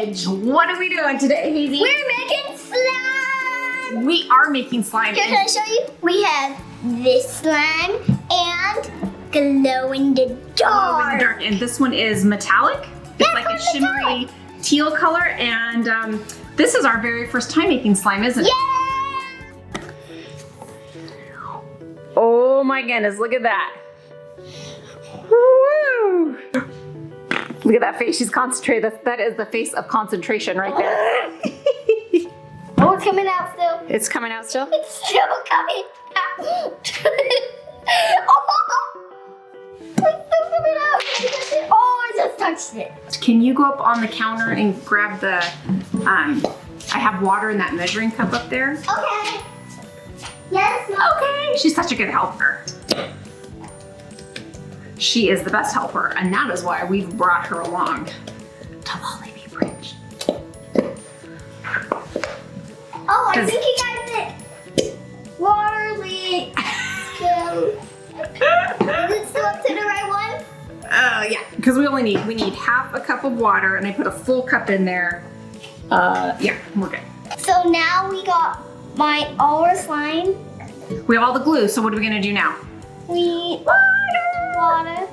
Ridge. What are we doing today, Hazy? We're making slime. We are making slime. Here, can I show you? We have this slime and glow in the dark. Glow in the dark. And this one is metallic. It's like a shimmery teal color. And this is our very first time making slime, isn't it? Yeah. Oh my goodness, look at that. Woo! Look at that face, she's concentrated. That is the face of concentration right there. Oh, it's coming out still. It's coming out still? It's still coming out. It's still coming out. Oh, I just touched it. Can you go up on the counter and grab the, I have water in that measuring cup up there. Okay. Yes, Mom. Okay. She's such a good helper. She is the best helper, and that is why we've brought her along to Lollybeep Ridge. Oh, I think you got it. Water leak. Is it still up to the right one? Yeah, because we need half a cup of water, and I put a full cup in there. Yeah, we're good. So now we got all our slime. We have all the glue, so what are we gonna do now? Water.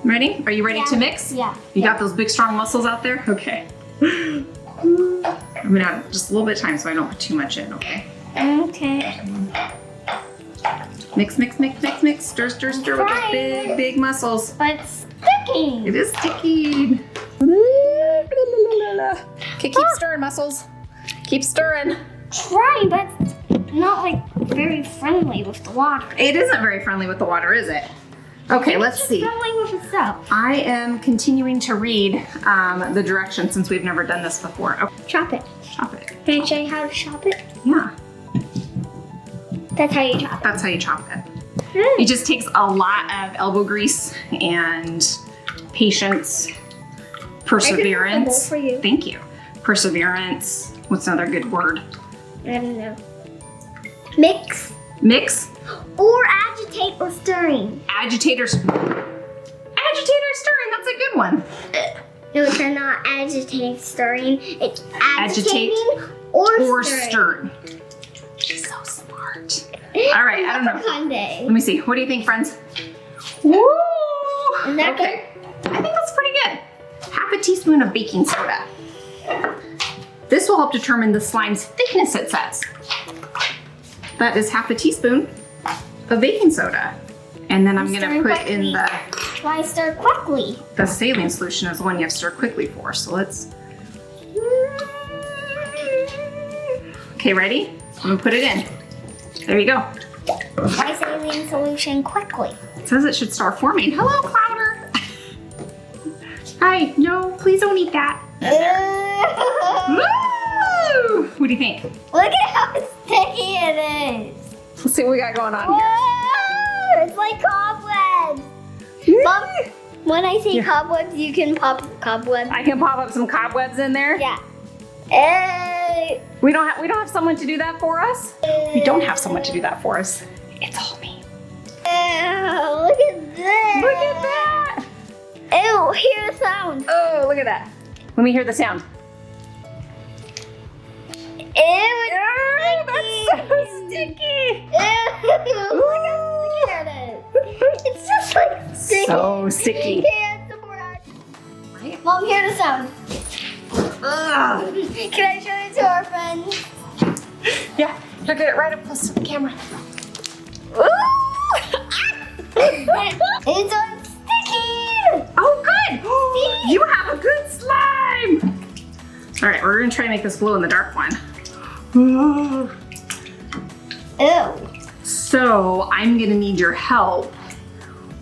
Ready? Are you ready to mix? Yeah. You got those big strong muscles out there? Okay. I'm gonna add just a little bit of time so I don't put too much in, okay? Okay. Mix, mix, mix, mix, mix. Stir, stir, stir with those big, big muscles. But it's sticky. It is sticky. Okay, keep stirring, muscles. Keep stirring. Trying, but it's not like very friendly with the water. It isn't very friendly with the water, is it? Okay, let's see. It's friendly with itself. I am continuing to read the directions since we've never done this before. Okay, Chop it. chop it. Can I show you how to chop it? Yeah, That's how you chop it. that's how you chop it. It just takes a lot of elbow grease and patience, perseverance. For you. Thank you. Perseverance. What's another good word? I don't know. Mix Mix. or agitate or stirring. Agitator stirring. That's a good one. No, it's not agitate stirring. It's Agitate agitating or stirring. stirring. She's so smart. All right, I don't know. Sunday. Let me see. What do you think, friends? Woo! Is that okay. I think that's pretty good. Half a teaspoon of baking soda. This will help determine the slime's thickness, it says. That is half a teaspoon of baking soda. And then I'm gonna put in the Why stir quickly? saline solution is the one you have to stir quickly for. So let's. Okay, ready? I'm gonna put it in. There you go. Why saline solution quickly? It says it should start forming. Hello, Clouder. Hi, no, please don't eat that. Woo! What do you think? Look at how sticky it is. Let's see what we got going on here. Whoa, it's like cobwebs. Mom, when I say cobwebs, you can pop cobwebs. I can pop up some cobwebs in there. Yeah. Hey. We don't have someone to do that for us. We don't have someone to do that for us. It's all me. Ew, look at this. Look at that. Ew, hear the sound. Oh, look at that. Let me hear the sound. Ew, That's so sticky. Ew, look how sticky it is. It's just like sticky. So sticky. Okay, add some more. Right? Mom, hear the sound. Ugh. Can I show it to our friends? Yeah, look at it right up close to the camera. It's unsticky. Oh, good. You have a good slime. All right, we're gonna try to make this glow in the dark one. Ew. So I'm gonna need your help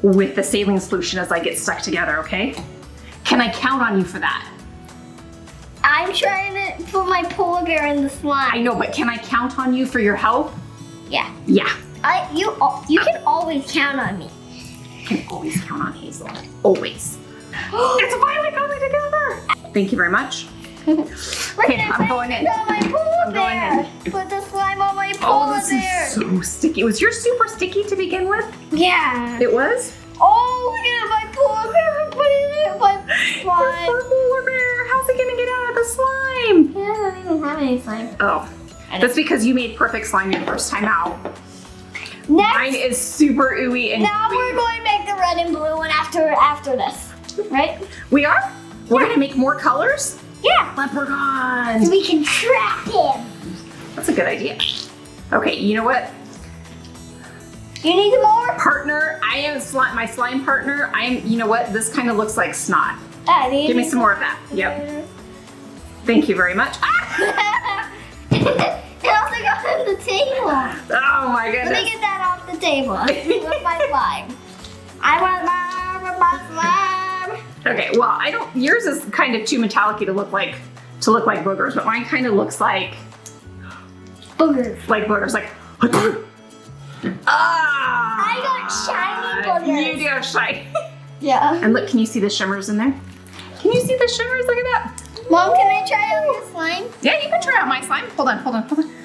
with the saline solution as I get stuck together, okay? Can I count on you for that? I'm trying to put my polar bear in the slime. I know, but can I count on you for your help? Yeah. Yeah. You can always count on me. I can always count on Hazel. Always. It's finally coming together. Thank you very much. Okay, I'm going in. On my polar I'm going bear. in. Put the slime on my Oh, polar this bear. is so sticky. Was yours super sticky to begin with? Yeah. It was? Oh, look at my polar bear. I'm putting it in my slime. Poor polar bear. How's it gonna get out of the slime? any slime. Oh, that's because you made perfect slime your first time out. Next, Mine is super ooey and now gooey. we're going to make the red and blue one after this, right? We are? We're gonna make more colors? Yeah. Leprechauns. So we can trap him. That's a good idea. Okay, you know what? You need more? Partner, I am my slime partner. You know what? This kind of looks like snot. Give me some more of that. Yep. Thank you very much. Ah! It also got on the table. Oh my Let goodness. me get that off the table with my slime. I want my slime. Okay, well, yours is kind of too metallic-y to look like boogers, but mine kind of looks like Boogers. like, ah! I got shiny boogers. You do have shiny. Yeah. And look, can you see the shimmers in there? Can you see the shimmers? Look at that. Mom, can I try out your slime? Yeah, you can try out my slime. Hold on.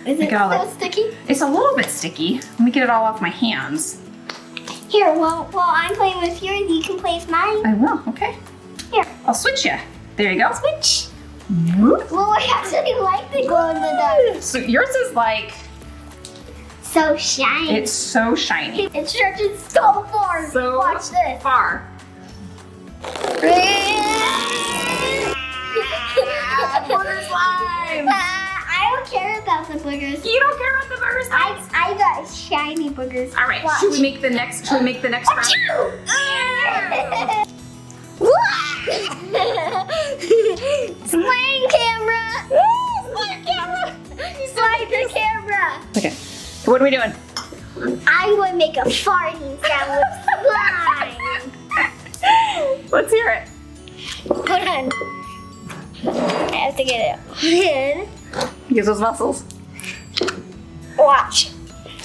Is it so sticky? It's a little bit sticky. Let me get it all off my hands. Here, while I'm playing with yours, you can play with mine. I will, okay. Here. I'll switch you. There you go. Switch. Well, I actually like the glow in the dark. So yours is like, So shiny. it's so shiny. It stretches so far. So Watch this. far. Booger slime. I don't care about the boogers. You don't care about the booger slime? I got shiny boogers. All right, Watch. should we make the next round? Slang camera. Slang camera. Slide the camera. Okay, so what are we doing? I'm going to make a farting sound with slime. Let's hear it. Hold on. I have to get it in. Use those muscles. Watch.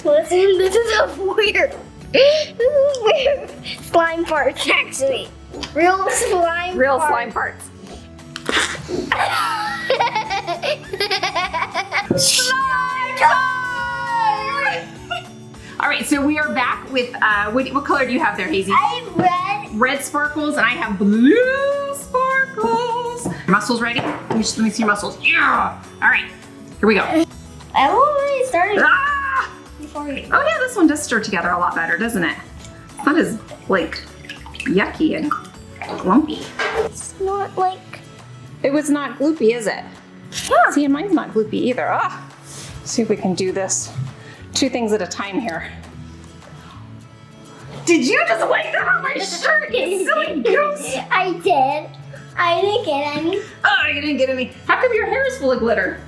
Listen, this is a weird. This is weird. Slime farts, actually. Real slime Real farts. slime parts. Slime time! All right, so we are back with, what color do you have there, Hazy? I have red. Red sparkles, and I have blue sparkles. Muscles ready? Let me see your muscles. Yeah! All right, here we go. I already started Ah! before you. Oh yeah, this one does stir together a lot better, doesn't it? It's not as, like, yucky and lumpy. It's not like. It was not gloopy, is it? Yeah. See, and mine's not gloopy either. Ah! See if we can do this. 2 things at a time here. Did you just wipe that on my shirt, you silly goose? I did. I didn't get any. Oh, you didn't get any. How come your hair is full of glitter?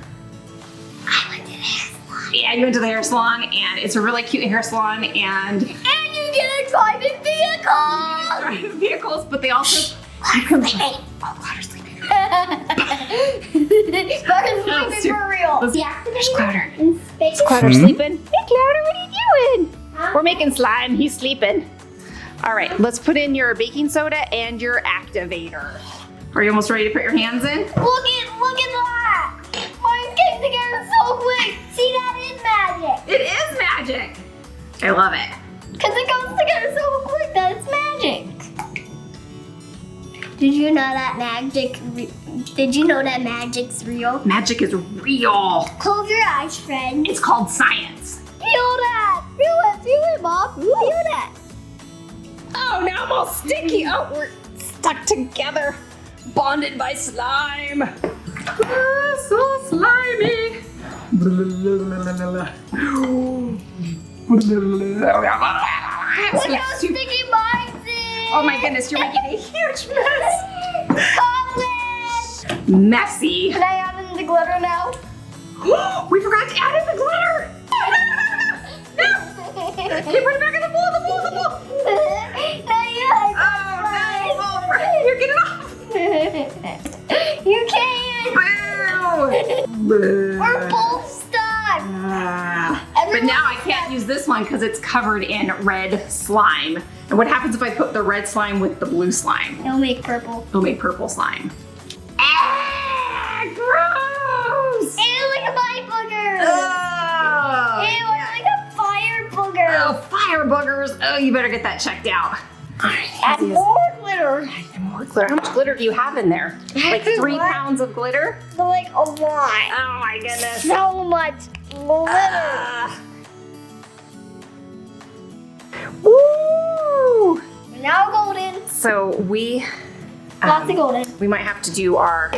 I went to the hair salon. Yeah, you went to the hair salon, and it's a really cute hair salon, and And you get a driving vehicle. driving vehicles, but they also you can oh, Clouder's sleeping. Clouder's sleeping for real. There's Clouder. In space. Clouder's sleeping. Hey, Clouder, what are you doing? Huh? We're making slime. He's sleeping. All right, let's put in your baking soda and your activator. Are you almost ready to put your hands in? Look at that. Mine's getting together so quick. See, that is magic. It is magic. I love it. Because it goes together so quick that it's magic. Did you know that magic's real? Magic is real. Close your eyes, friend. It's called science. Feel that. Feel it, Mom. Feel that. Oh, now I'm all sticky. Oh, we're stuck together, bonded by slime. Ah, so slimy. Look how sticky mine's is. Oh my goodness, you're making a huge mess. Cobwebs. Messy. Can I add in the glitter now? We forgot to add in the glitter. No. Okay, put it back in the bowl, the bowl. Not yet. Oh, no. Here, get it off. You can't. Boo. We're both stuck. But now I can't use this one because it's covered in red slime. And what happens if I put the red slime with the blue slime? It'll make purple. It'll make purple slime. Ah, gross! Ew, like a body booger. Oh, Ew, it's like a fire booger. oh, fire boogers. Oh, you better get that checked out. All right, Add more glitter. more with glitter. How much glitter do you have in there? Like 3 pounds of glitter? Like a lot. Oh my goodness. So much glitter. Woo! Now golden. So we Lots of golden. we might have to do our.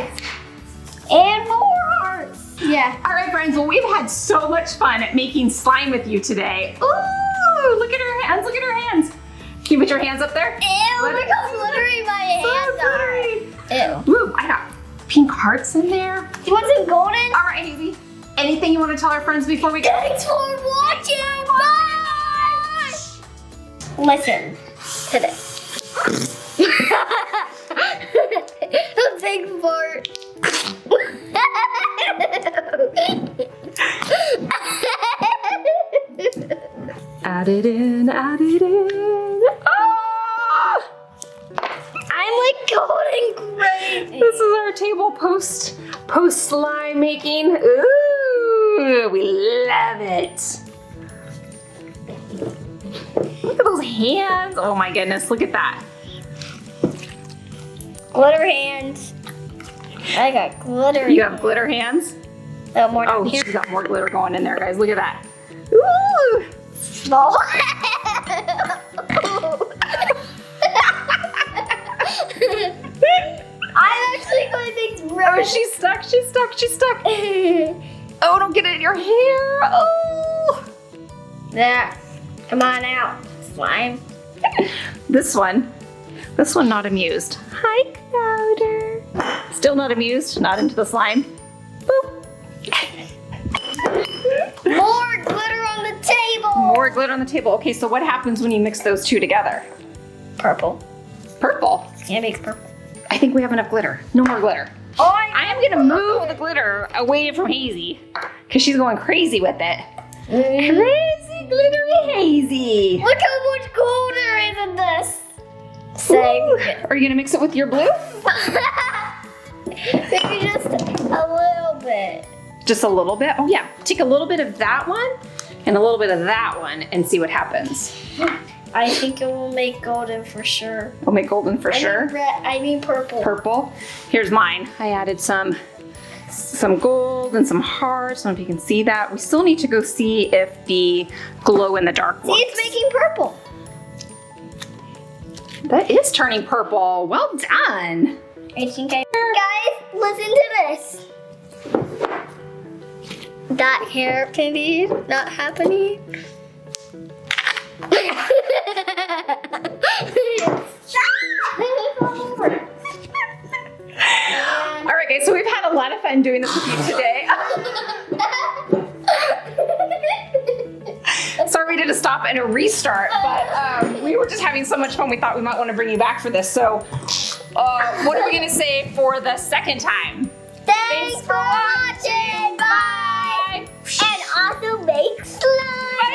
And more hearts. Yeah. All right, friends. Well, we've had so much fun at making slime with you today. Ooh! Look at her hands. Look at her hands. Can you put your hands up there? Ew, look how glittery my hands are. Ew. Woo! I got pink hearts in there. Do you want some golden? All right, Hazy. Anything you want to tell our friends before we go? Thanks for watching. Bye. Listen to this. A big fart. Add it in, add it in. Ah! I'm like going crazy. This is our table post slime making. Ooh, we love it. Look at those hands. Oh my goodness, look at that. Glitter hands. I got glitter. You have glitter hands? Oh, more Oh, down here. she's got more glitter going in there, guys. Look at that. Ooh! Small. I'm actually going to make Oh, rubber. she's stuck, she's stuck, she's stuck. Oh, don't get it in your hair. Oh! There. Come on out, slime. This one not amused. Hi, Clouder. Still not amused, not into the slime. Boop. More glitter on the table. More glitter on the table. Okay, so what happens when you mix those two together? Purple. Purple. Yeah, it makes purple. I think we have enough glitter. No more glitter. Oh, I am gonna move the glitter away from Hazy because she's going crazy with it. Crazy glittery Hazy. Look how much gold there is in this. Say. Are you gonna mix it with your blue? Maybe just a little bit. Just a little bit? Oh yeah, take a little bit of that one and a little bit of that one and see what happens. I think it will make golden for sure. We'll make golden for sure. I mean purple. Purple. Here's mine. I added some gold and some hearts. I don't know if you can see that. We still need to go see if the glow in the dark works. See, it's making purple. That is turning purple. Well done. I think Guys, listen to this. That hair can be not happening. All right, guys, so we've had a lot of fun doing this with you today. Sorry we did a stop and a restart, but we were just having so much fun we thought we might want to bring you back for this. So what are we going to say for the second time? Thanks for watching!